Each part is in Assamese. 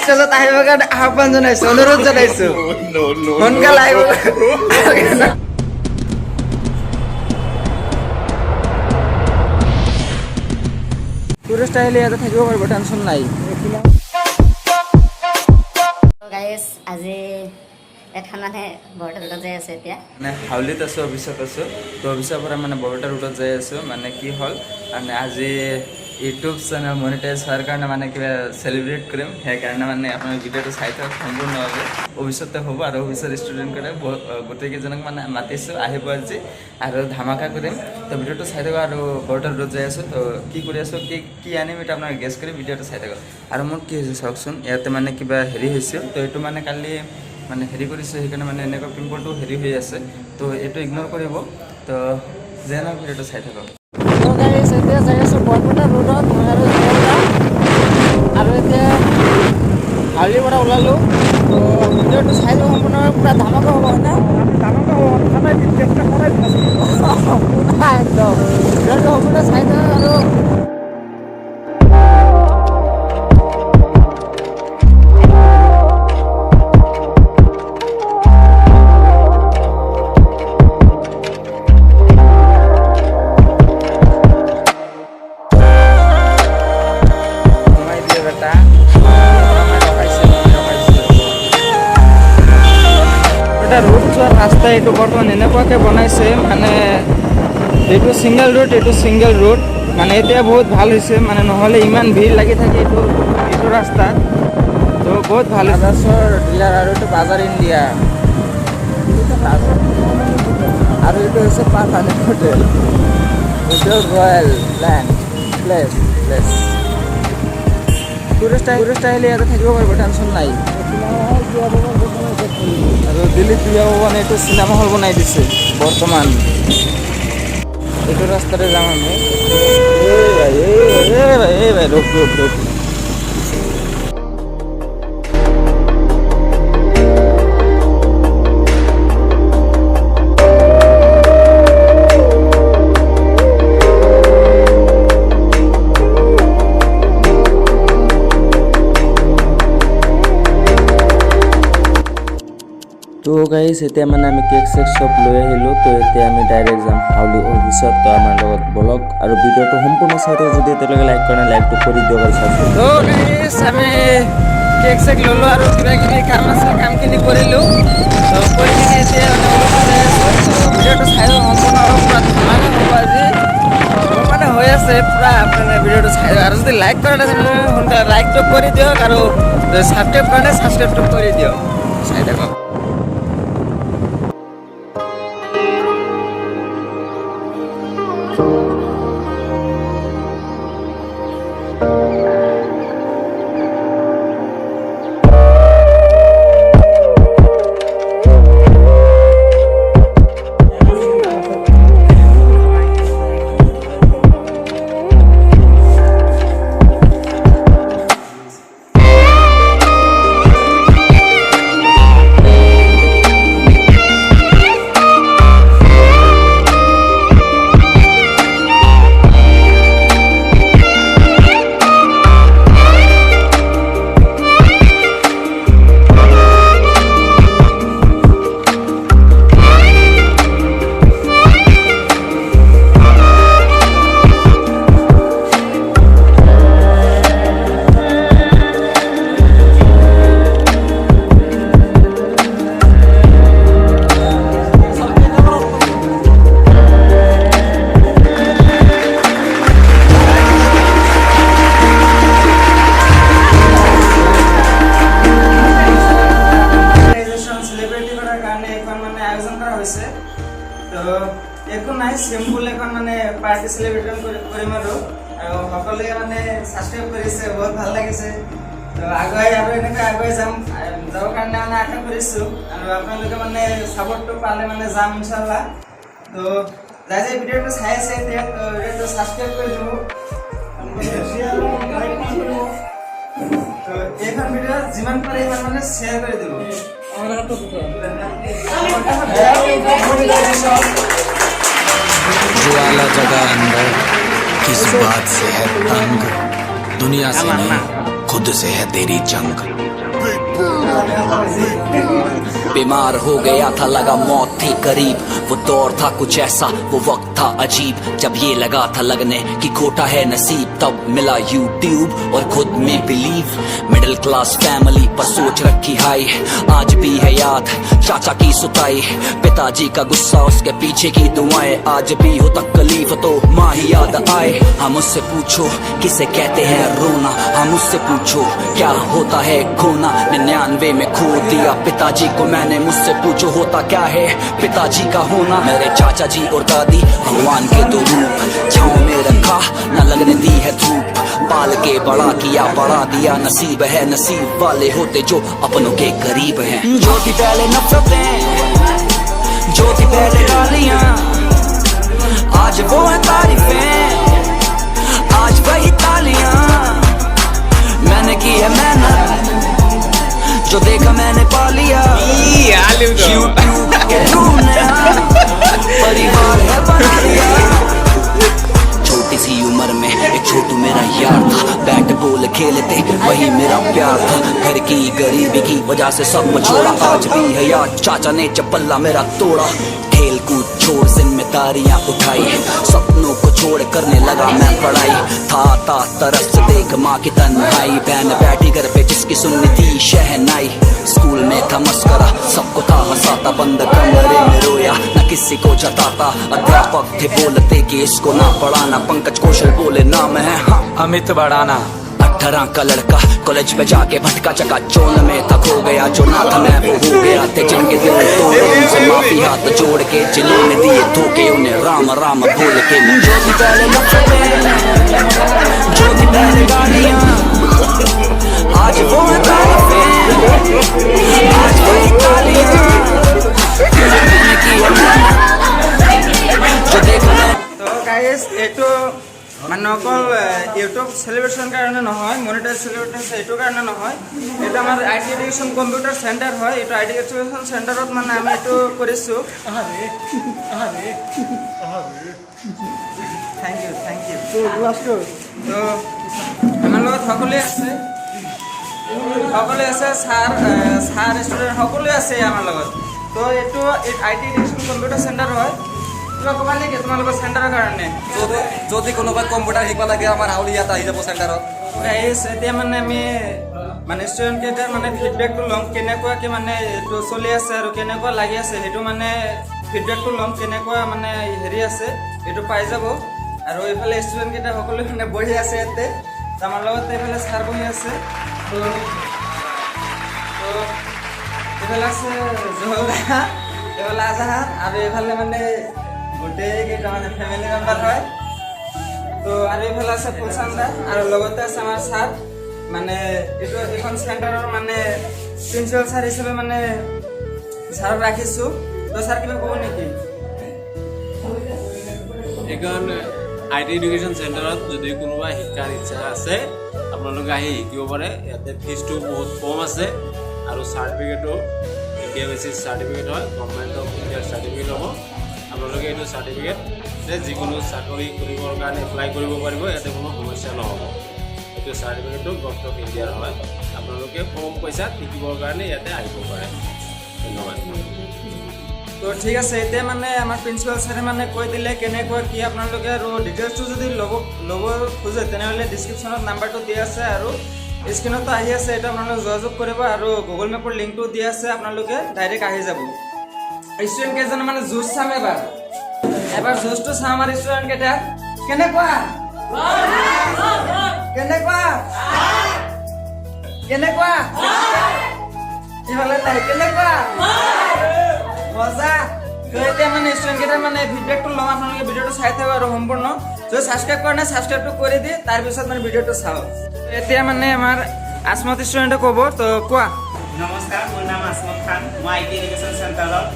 পিছত আহিবৰ কাৰণে আহ্বান জনাইছোঁ, অনুৰোধ জনাইছোঁ সোনকালে আহিব। টুৰিষ্ট আহিলে ইয়াতে থাকিব পাৰিব, টেনশ্যন নাই। গাইজ আজি এখন মানে বৰপেটা ৰোডত যাই আছে এতিয়া, মানে হাউলিত আছোঁ, অফিচত আছোঁ। তো অফিচৰ পৰা মানে বৰপেটা ৰোডত যাই আছোঁ। মানে কি হ'ল, মানে আজি ইউটিউব চেনেল মনিটাইজ হোৱাৰ কাৰণে মানে কিবা চেলিব্ৰেট কৰিম, সেইকাৰণে মানে আপোনাৰ ভিডিঅ'টো চাই থাকক সম্পূৰ্ণভাৱে। ভৱিষ্যতে হ'ব আৰু অফিচৰ ষ্টুডেণ্টকেইটাক গোটেইকেইজনক মানে মাতিছোঁ, আহিব আজি আৰু ধামাকা কৰিম। তো ভিডিঅ'টো চাই থাকক। আৰু বৰপেটা ৰোডত যাই আছোঁ, তো কি কৰি আছোঁ, কি আনিম এটা আপোনাক গেছ কৰি ভিডিঅ'টো চাই থাকক। আৰু মোৰ কি হৈছে চাওকচোন, ইয়াতে মানে কিবা হেৰি হৈছিল, তো এইটো মানে কালি মানে হেৰি কৰিছোঁ, সেইকাৰণে মানে এনেকুৱা পিম্পলটো হেৰি হৈ আছে। তো এইটো ইগন'ৰ কৰিব। তো যেন ভিডিঅ'টো চাই থাকক। এতিয়া যাই আছোঁ বৰপেটা ৰোডত, মই আৰু এতিয়া হাউলিৰ পৰা ওলালোঁ। তো ভিডিঅ'টো চাই লওঁ সম্পূৰ্ণ, পূৰা ধামাকা হ'ব হয় না? ধামাকা হ'ব, একদম ভিডিঅ'টো সম্পূৰ্ণ চাই থাকক। আৰু ৰোড যোৱাৰ ৰাস্তা এইটো বৰ্তমান এনেকুৱাকৈ বনাইছে, মানে এইটো ছিংগল ৰোড মানে এতিয়া বহুত ভাল হৈছে, মানে নহ'লে ইমান ভিৰ লাগি থাকে এইটো ৰাস্তাত। তো বহুত ভাল বাজাজৰ ডিলাৰ, আৰু এইটো বাজাৰ ইণ্ডিয়া, আৰু এইটো হৈছে park hotel, royal place. Tourist আহিলে ইয়াতে থাকিব পাৰিব, টেনশ্যন নাই। আৰু দিল্লীত বিয়া ভৱন এইটো চিনেমা হল বনাই দিছে বৰ্তমান। এইটো ৰাস্তাতে যাম আমি। ভাই ৰখ। তো গাইজ এতিয়া মানে আমি কেক চেক চব লৈ আহিলোঁ। তো এতিয়া আমি ডাইৰেক্ট যাম হাউলি অফিচত। তো আমাৰ লগত ব্লগ আৰু ভিডিঅ'টো সম্পূৰ্ণ চাই থাকক। যদি এতিয়ালৈকে লাইক কৰা নাই, লাইকটো কৰি দিয়ক। তো গাইজ আমি কেক চেক ল'লোঁ আৰু কিবা কিবি কাম আছে, কামখিনি কৰিলোঁ। তো কৰি কিনে এতিয়া ভিডিঅ'টো চাই সম্পূৰ্ণ পূৰা ধুনীয়াকৈ হ'ব আজি। মোৰ মানে হৈ আছে পূৰা, মানে ভিডিঅ'টো চাই আৰু যদি লাইক কৰা নাই সোনকালে লাইকটো কৰি দিয়ক, আৰু ছাবস্ক্ৰাইব কৰা নাই ছাবস্ক্ৰাইবটো কৰি দিয়ক। চাই থাকক। তো একো নাই, চিম্পুল এখন মানে পাৰ্টি চেলিব্ৰেট কৰিম আৰু সকলোৱে মানে ছাবস্ক্ৰাইব কৰিছে, বহুত ভাল লাগিছে। তো আগুৱাই আৰু এনেকৈ আগুৱাই যাবৰ কাৰণে মানে আশা কৰিছোঁ, আৰু আপোনালোকে মানে ছাপোৰ্টটো পালে মানে যাম ইনশাল্লাহ। তো যাই ভিডিঅ'টো চাই আছে এতিয়া, তো ভিডিঅ'টো ছাবস্ক্ৰাইব কৰি দিব, তো এইখন ভিডিঅ' যিমান পাৰে ইমান মানে শ্বেয়াৰ কৰি দিব। जो आला जगह अंदर किस बात से है तंग, दुनिया से नहीं खुद से है तेरी जंग। बीमार हो गया था, लगा मौत थी करीब, वो दौर था कुछ ऐसा, वो वक्त था अजीब, जब ये लगा था लगने कि खोटा है नसीब, तब मिला यूट्यूब और खुद में बिलीव। मिडिल क्लास फैमिली पर सोच रखी हाई, आज भी है याद चाचा की सुताई, पिताजी का गुस्सा उसके पीछे की दुआएं, आज भी हो तकलीफ तो माँ ही याद आए। हम उससे पूछो किसे कहते हैं रोना, हम उससे पूछो क्या होता है खोना, 99 में खो दिया पिताजी को मैंने, मुझसे पूछो होता क्या है पिताजी का होना। मेरे चाचा जी और दादी भगवान के दो रूप, छाँव में रखा न लगने दी है धूप, पाल के बड़ा किया बढ़ा दिया नसीब है, नसीब वाले होते जो अपनों के करीब हैं। जो थी पहले नफरतें, जो थी पहले गालियां, आज वो है तारीफें, आज वही तालियां। मैंने की है मेहनत, जो देखा मैंने पा लिया, यूट्यूब के तूने परिवार है बना लिया। छोटी सी उम्र में एक छोटू मेरा यार था, बैट बॉल खेलते वही मेरा प्यार था, घर की गरीबी की वजह से सब छोड़ा, आज भी है यार चाचा ने चप्पला मेरा तोड़ा। खेल कूद छोड़ जिम्मेदारियां उठाई, सपनों को छोड़ करने लगा मैं पढ़ाई, था तरस देख माँ की तन्हाई, बहन बैठी घर पे जिसकी सुननी थी शहनाई। स्कूल में था मस्करा, सबको था हंसाता, बंद कमरे में रोया न किसी को जताता, अध्यापक थे बोलते कि इसको ना पढ़ाना, पंकज कौशल बोले नाम है हाँ अमित बढ़ाना। 18 का लड़का कॉलेज पे जाके भटका चका चोल में था, खो गया जो ना था मैं वो हो गया, थे जिनके दिल तोड़े उनसे माफी हाथ जोड़ के, जिन्होंने दिए धोखे उन्हें राम राम बोल के। जो थी पहले नफरतें, जो थी पहले गालियां, आज वो है तारीफें, आज वही तालियां। मैंने की है मेहनत, जो देखा तो गाइस एटो মানে অকল ইউটিউব সেলিব্রেশন কারণে নহয়, মনিটাইজ সেলিব্রেশন এইটো কাৰণে নহয়, এটা আমাৰ আইটি এডুকেশ্যন কম্পিউটাৰ চেণ্টাৰ হয়, এইটো আইটি এডুকেশ্যন চেণ্টাৰত মানে আমি এইটো কৰিছোঁ। Thank you. তো আমাৰ লগত সকলোৱে আছে, ছাৰ ষ্টুডেণ্ট সকলোৱে আছে আমাৰ লগত। তো এইটো আইটি এডুকেশ্যন কম্পিউটাৰ চেণ্টাৰ হয়। কিবা ক'বা নেকি তোমালোকৰ চেণ্টাৰৰ কাৰণে? যদি কোনোবাই কম্পিউটাৰ শিকিব লাগে আমাৰ হাউলি ইয়াত আহি যাব চেণ্টাৰত। এতিয়া মানে আমি মানে ষ্টুডেণ্ট কেইটাৰ মানে ফিডবেকটো ল'ম, কেনেকুৱাকৈ মানে এইটো চলি আছে আৰু কেনেকুৱা লাগি আছে, সেইটো মানে ফিডবেকটো ল'ম, কেনেকুৱা মানে হেৰি আছে সেইটো পাই যাব। আৰু এইফালে ষ্টুডেণ্ট কেইটা সকলোৱে মানে বহি আছে ইয়াতে, আমাৰ লগত এইফালে ছাৰ বহি আছে, তো এইফালে আছে জহল দা, এইফালে আজাহাৰ, আৰু এইফালে মানে গোটেই কেইটা মানে ফেমিলি মেম্বাৰ হয়। তো আৰু এইফালে আছে ফুলচান দা, আৰু লগতে আছে আমাৰ ছাৰ, মানে এইটো এইখন চেণ্টাৰৰ মানে প্ৰিন্সিপাল ছাৰ হিচাপে মানে ছাৰক ৰাখিছোঁ। তো ছাৰ কিবা ক'ব নেকি? এইখন আইটি এডুকেশ্যন চেণ্টাৰত যদি কোনোবা শিক্ষাৰ ইচ্ছা আছে আপোনালোকে আহি শিকিব পাৰে। ইয়াতে ফিজটো বহুত কম আছে আৰু চাৰ্টিফিকেটো ইণ্ডিয়া বেচিছ চাৰ্টিফিকেট হয়, গভৰ্ণমেণ্ট অফ ইণ্ডিয়াৰ চাৰ্টিফিকেট হ'ব। আপোনালোকে এইটো চাৰ্টিফিকেট যিকোনো চাকৰি কৰিবৰ কাৰণে এপ্লাই কৰিব পাৰিব, ইয়াতে কোনো সমস্যা নহ'ব। এইটো চাৰ্টিফিকেটটো গভৰ্ণমেণ্ট অফ ইণ্ডিয়াৰ হয়, আপোনালোকে কম পইচাত শিকিবৰ কাৰণে ইয়াতে আহিব পাৰে। ধন্যবাদ। তো ঠিক আছে, এতিয়া মানে আমাৰ প্ৰিন্সিপাল ছাৰে মানে কৈ দিলে কেনেকুৱা কি, আপোনালোকে আৰু ডিটেইলছটো যদি ল'ব খোজে তেনেহ'লে ডিছক্ৰিপশ্যনত নাম্বাৰটো দিয়া আছে আৰু স্ক্ৰীণতো আহি আছে, এটা আপোনালোকে যোগাযোগ কৰিব, আৰু গুগল মেপৰ লিংকটো দিয়া আছে, আপোনালোকে ডাইৰেক্ট আহি যাব। ষ্টুডেণ্ট কেইজনে মানে যুঁজ চাম এবাৰ যুঁজটো চাম আমাৰ ষ্টুডেণ্ট কেইটা কেনেকুৱা ইফালে তাই কেনেকুৱা মজা। তো এতিয়া মানে ষ্টুডেণ্ট কেইটাৰ মানে ফিডবেকটো ল'ম, আপোনালোকে ভিডিঅ'টো চাই থাকক আৰু সম্পূৰ্ণ। যদি ছাবস্ক্ৰাইব কৰা নাই ছাবস্ক্ৰাইবটো কৰি দিয়ে, তাৰপিছত মানে ভিডিঅ'টো চাওক। এতিয়া মানে আমাৰ আসমত ষ্টুডেণ্টে ক'ব, তো কোৱা। নমস্কাৰ, মোৰ নাম আসমত খান, মই আই টি এডুকেশ্যন চেণ্টাৰত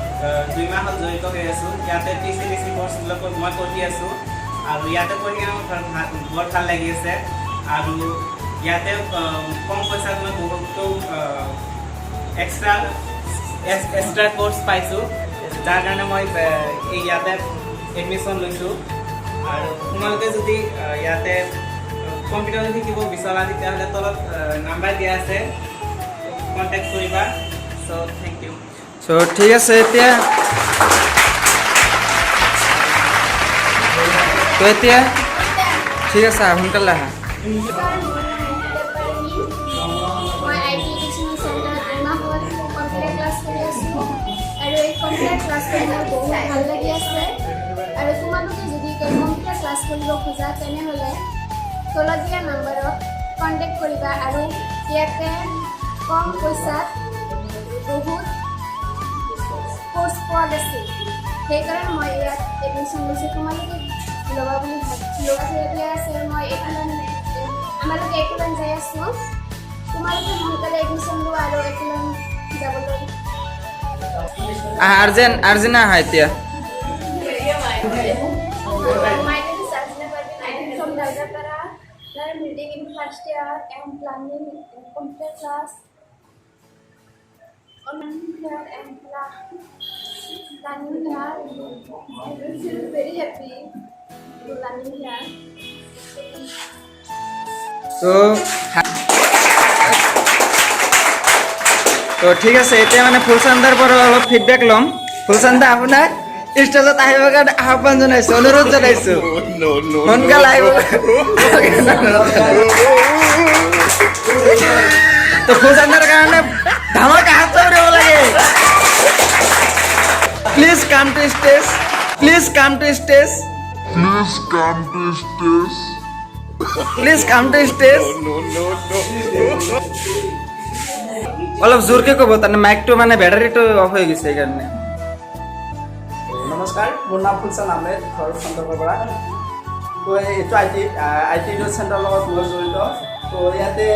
2 মাহত জড়িত হৈ আছোঁ। ইয়াতে TCDC কৰ্চবিলাকত মই পঢ়ি আছোঁ, আৰু ইয়াতে পঢ়ি বৰ ভাল লাগি আছে। আৰু ইয়াতে কম পইচাত মই বহুতো এক্সট্ৰা কোৰ্চ পাইছোঁ, যাৰ কাৰণে মই ইয়াতে এডমিশ্যন লৈছোঁ। আৰু তোমালোকে যদি ইয়াতে কম্পিউটাৰ শিকিব বিচৰা তেতিয়াহ'লে তলত নাম্বাৰ দিয়া আছে, কণ্টেক্ট কৰিবা। চ' থেংক ইউ। চ' ঠিক আছে এতিয়া তো এতিয়া ঠিক আছে সোনকালে আহা। মই IT এডুকেশ্যন চেণ্টাৰত এমাহত কম্পিউটাৰ ক্লাছ কৰি আছোঁ আৰু এই কম্পিউটাৰ ক্লাছ কৰি মোৰ বহুত ভাল লাগি আছে। আৰু তোমালোকে যদি কম্পিউটাৰ ক্লাছ কৰিব খোজা তেনেহ'লে তলত দিয়া নম্বৰত কণ্টেক্ট কৰিবা আৰু ইয়াতে কম পইচাত বহুত কোৰ্চ পোৱা গৈছে, সেইকাৰণে মই ইয়াত এডমিশ্যন লৈছোঁ। তোমালোকে ল'বা বুলি ল'বা দিয়া আছে, মই আমালোকে একোলেন যাই আছোঁ। তোমালোকে সোনকালে এডমিশ্যন লোৱা আৰু একোলেন যাবলৈ। আৰ্জেনা আহা এতিয়া। My name is Arjuna Parveen. I am from Dalgapara. I am reading in first year. I am planning computer class. Online here and planning here. I will feel very happy to learning here. তো ঠিক আছে এতিয়া মানে ফুলচান্দাৰ পৰা অলপ ফিডবেক ল'ম। ফুলচান্দা আপোনাৰ ষ্টেজত আহিবৰ কাৰণে আহ্বান জনাইছোঁ, অনুৰোধ জনাইছোঁ, সোনকালে আহিব। তো ফুলচান্দাৰ কাৰণে ধামাকা হাত কৰিব লাগে। Please come to stage, please come to stage, please come to stage. অলপ জোৰকে ক'ব, তাৰমানে মাইকটো মানে বেটাৰীটো অফ হৈ গৈছে সেইকাৰণে। নমস্কাৰ, মোৰ নাম ফুলচান আহমেদ, ঘৰ চন্দ্ৰপুৰৰ পৰা। তো এইটো আই টি এডুকেশ্যন চেণ্টাৰৰ লগত মই জড়িত। তো ইয়াতে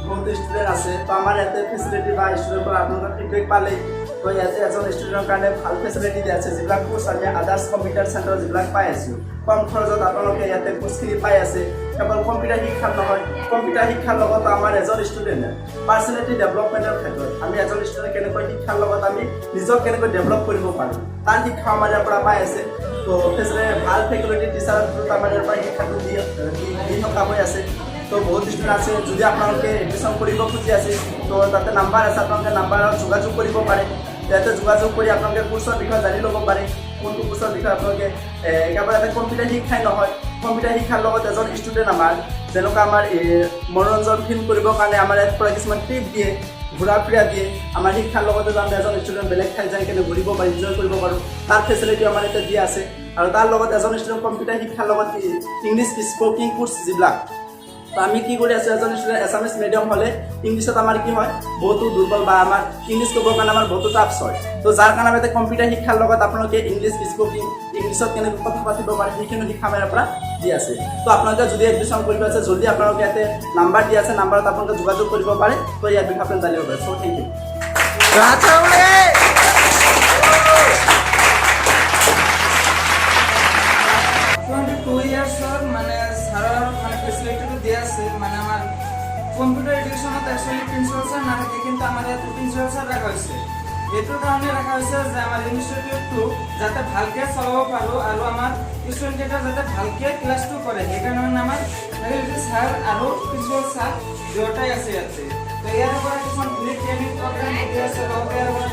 বহুতো ষ্টুডেণ্ট আছে। তো আমাৰ ইয়াতে ফেচিলিটি বা ষ্টুডেণ্টৰ পৰা আপোনালোকৰ ফিডবেক পালেই। তো ইয়াতে এজন ষ্টুডেণ্টৰ কাৰণে ভাল ফেচিলিটি দিয়া আছে, যিবিলাক কোৰ্চ আমি আদাৰ্ছ কম্পিউটাৰ চেণ্টাৰত যিবিলাক পাই আছোঁ। কম খৰচত আপোনালোকে ইয়াতে কোৰ্চখিনি পাই আছে। কেৱল কম্পিউটাৰ শিক্ষা নহয়, কম্পিউটাৰ শিক্ষাৰ লগত আমাৰ এজন ষ্টুডেণ্টে পাৰ্চনেলিটি ডেভেলপমেণ্টৰ ক্ষেত্ৰত আমি এজন ষ্টুডেণ্ট কেনেকৈ শিক্ষাৰ লগত আমি নিজক কেনেকৈ ডেভেলপ কৰিব পাৰোঁ তাৰ শিক্ষা আমাৰ ইয়াৰ পৰা পাই আছে। তো ভাল ফেকুলিটি টিচাৰৰ থ্ৰুত আমাৰ ইয়াৰ পৰা শিক্ষাটো দি থকা হৈ আছে। তো বহুত ষ্টুডেণ্ট আছে, যদি আপোনালোকে এডমিশ্যন কৰিব খুজি আছে তো তাতে নাম্বাৰ আছে, আপোনালোকে নাম্বাৰত যোগাযোগ কৰিব পাৰে। ইয়াতে যোগাযোগ কৰি আপোনালোকে কোৰ্চৰ বিষয়ে জানি ল'ব পাৰে, কোনটো কোৰ্চৰ বিষয়ে আপোনালোকে কেৱল এটা কম্পিউটাৰ শিক্ষাই নহয়, কম্পিউটাৰ শিক্ষাৰ লগত এজন ষ্টুডেণ্ট আমাৰ যেনেকুৱা আমাৰ মনোৰঞ্জন ফিল কৰিবৰ কাৰণে আমাৰ ইয়াত পৰা কিছুমান টিপ দিয়ে, ঘূৰা ফুৰা দিয়ে। আমাৰ শিক্ষাৰ লগতে যাতে এজন ষ্টুডেণ্ট বেলেগ ঠাইত যাই কেনে ঘূৰিব পাৰি, এনজয় কৰিব পাৰোঁ, তাৰ ফেচিলিটি আমাৰ ইয়াতে দিয়া আছে। আৰু তাৰ লগত এজন ষ্টুডেণ্ট কম্পিউটাৰ শিক্ষাৰ লগত ইংলিছ স্পকিং কোৰ্চ যিবিলাক, তো আমি কি কৰি আছোঁ, এজন ষ্টুডেণ্ট এছামিছ মিডিয়াম হ'লে ইংলিছত আমাৰ কি হয় বহুতো দুৰ্বল বা আমাৰ ইংলিছ ক'বৰ কাৰণে আমাৰ বহুতো টাফ হয়। তো যাৰ কাৰণে আমি কম্পিউটাৰ শিক্ষাৰ লগত আপোনালোকে ইংলিছ স্পকিং, ইংলিছত কেনেকৈ কথা পাতিব পাৰে সেইখিনি শিক্ষা আমাৰ ইয়াৰ পৰা দি আছে। তো আপোনালোকে যদি এডমিশ্যন কৰিব আছে, জলদি আপোনালোকে ইয়াতে নাম্বাৰ দি আছে, নাম্বাৰত আপোনালোকে যোগাযোগ কৰিব পাৰে। তো ইয়াৰ বিষয়ে আপুনি জানিব পাৰে। চ' থেংক ইউ। 22 ইয়াৰ্সৰ মানে ছাৰৰ মানে ফেচিলিটিটো দিয়া আছে। মানে আমাৰ কম্পিউটাৰ এডুকেশ্যনত একচুৱেলি প্ৰিন্সিপাল ছাৰ নাথাকে, কিন্তু আমাৰ ইয়াত প্ৰিন্সিপাল ছাৰ ৰাখা হৈছে। এইটোৰ কাৰণে ৰাখা হৈছে যে আমাৰ ইনষ্টিটিউটটো যাতে ভালকৈ চলাব পাৰোঁ আৰু আমাৰ ষ্টুডেণ্টকেইটা যাতে ভালকৈ ক্লাছটো কৰে, সেইকাৰণে মানে আমাৰ ফেচিলিটি ছাৰ আৰু প্ৰিন্সিপাল ছাৰ দুয়োটাই আছে ইয়াতে। তো ইয়াৰ পৰা কিছুমান ফ্ৰী ট্ৰেইনিং প্ৰগ্ৰাম দিয়া আছে, লগতে ইয়াৰ পৰা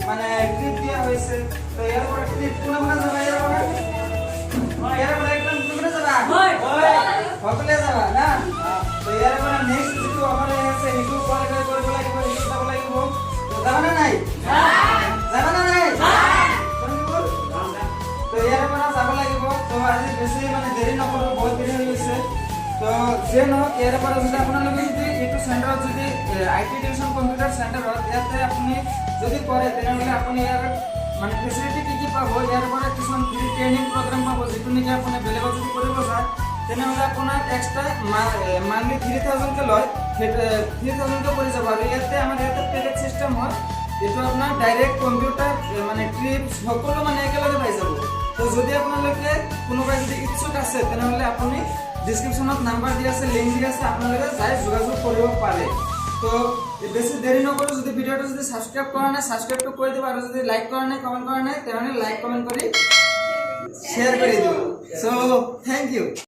মানে ক্লিপ দিয়া হৈছে। তো ইয়াৰ পৰা ক্লিপ কোনে কোনে যাব, ইয়াৰ পৰা একদম কোনে যাবা, সকলোৱে যাবা না। তো ইয়াৰ পৰা নেক্সট যিটো আমাৰ আছে সেইটো কোৱালিফাই কৰিব লাগিব, সেইটো যাব লাগিব। যাবানে নাই, যাবানে নাই? তো ইয়াৰ পৰা যাব লাগিব। তো আজি বেছি মানে দেৰি নকৰোঁ, বহুত দেৰি হৈ গৈছে। তো যে নহওক ইয়াৰ পৰা যদি আপোনালোকে যদি এইটো চেণ্টাৰত যদি IT এডুকেশ্যন কম্পিউটাৰ চেণ্টাৰত ইয়াতে আপুনি যদি কৰে, তেনেহ'লে আপুনি ইয়াৰ মানে ফেচিলিটি কি পাব, ইয়াৰ পৰা কিছুমান ফ্ৰী ট্ৰেইনিং প্ৰগ্ৰাম পাব, যিটো নেকি আপুনি বেলেগত যদি কৰিব যায় তেনেহ'লে আপোনাৰ এক্সট্ৰা মান্থলি 3000কৈ লয়, 3000কৈ পৰি যাব। আৰু ইয়াতে আমাৰ ইয়াতে পেকেজ চিষ্টেম হয়, যিটো আপোনাৰ ডাইৰেক্ট কম্পিউটাৰ মানে ট্ৰিপছ সকলো মানে একেলগে পাই যাব। তো যদি আপোনালোকে কোনোবাই যদি ইচ্ছুক আছে তেনেহ'লে আপুনি ডিছক্ৰিপশ্যনত নাম্বাৰ দিয়া আছে, লিংক দিয়া আছে, আপোনালোকে যাই যোগাযোগ কৰিব পাৰে। তো বেছি দেৰি নকৰোঁ, যদি ভিডিঅ'টো যদি ছাবস্ক্ৰাইব কৰা নাই ছাবস্ক্ৰাইবটো কৰি দিব, আৰু যদি লাইক কৰা নাই কমেণ্ট কৰা নাই তেনেহ'লে লাইক কমেণ্ট কৰি শ্বেয়াৰ কৰি দিব। চ' থেংক ইউ।